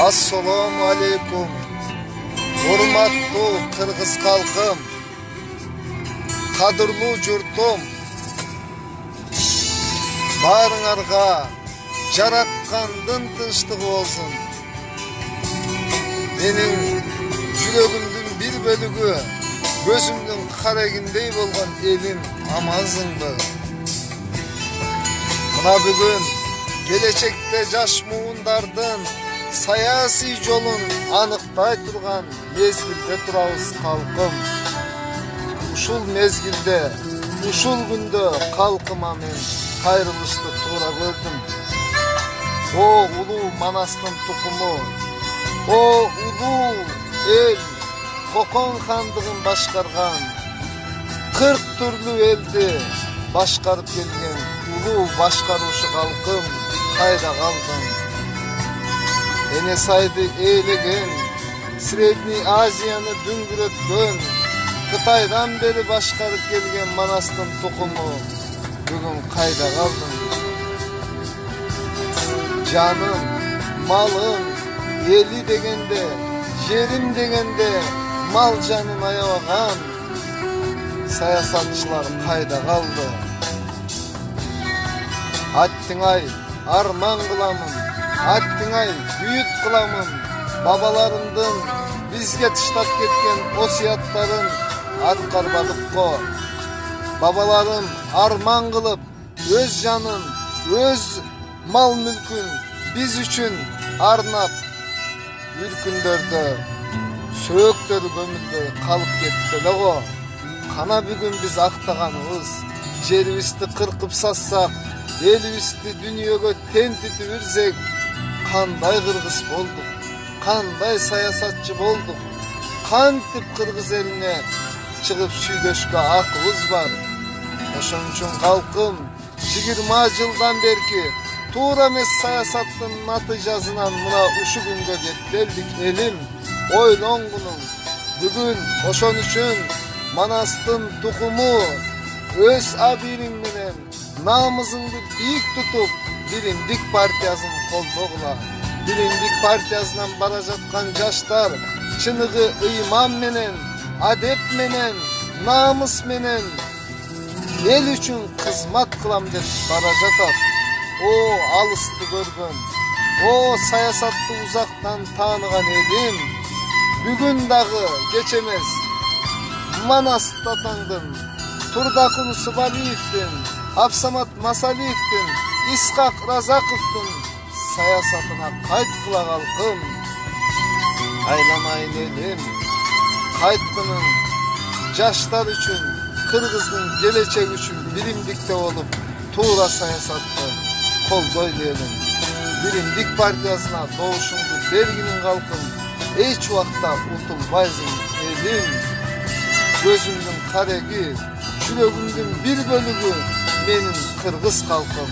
Assalamu alaikum. Hurmatlı Kırgız halkım, kadırlı jurtum, barыңарга жараткандын тынчтыгы болсун. Менин жүрөгүмдүн bir bölүгү, gözümdүн карегиндей болгон элим амансыңбы? Мына бүгүн келечекте жаш муундардын саясий жолун аныктай турган мезгилде турабыз калкым. Ушул мезгилде, ушул күндө калкыма мен кайрылышты туура көрдүм. О улуу Манастын тукуму, о улуу эл, Кокон хандыгын башкарган, 40 түрлүү элди башкарып келген улуу башкаруучу калкым кайда калдың? Энесайды ээлеген, Средний Азияны дүңгүрөткөн, Кытайдан бери башкарып келген Манастын тукуму бүгүн кайда калдың? Жаным, малым, эли дегенде, жерим дегенде мал жанын аябаган саясатчылар кайда калды? Аттыңай, арман кыламын, аттыңай, бүйүт кыламын, бабаларымдын бизге тыштап кеткен осуяттарын аткарбадык го. Бабаларым арман кылып, өз жанын, өз мал мүлкүн биз үчүн арнап, үркүндөрдө, сөөктөрү көмүлдөй калып кетти эле го. Кана бүгүн биз актаганыбыз, жерибизди кыркып сассак, элибизди дүйнөгө тентитип үрсек, кандай кыргыз болдук, кандай саясатчы болдук, кантип кыргыз элине чыгып сүйлөшкө акыбыз бар. Ошон үчүн калкым 20 жылдан берки туура эмес саясаттын натыйжасынан мына ушу күнгө кеттелдик элим, ойлонгунум. Бүгүн ошон үчүн Манастын тукуму өз абийириң менен намызыңды бийик тутуп, Биримдик партиясын колдогула. Биримдик партиясынан бара жаткан жаштар чыныгы ыйман менен, адеп менен, намыс менен эл үчүн кызмат кылам деп бара жатат. О алысты көргөн, о саясатты узактан тааныган элим, бүгүн дагы кеч эмес Манас Татаңдын, Турдакун Субалиевдин, Абсамат Масалиевдин, Исхак Разаковдун саясатына кайткыла калкым. Айланайын элим, кайткынын жаштар үчүн, кыргыздын келечеги үчүн биримдикте болуп, туура саясатты колдойлу элим. Биримдик партиясына добушуңду бергинин калкым, эч убакта утулбайсың элим. Gözümdün kareги, жүрөгүмдүн bir bölügü менин кыргыз калкым.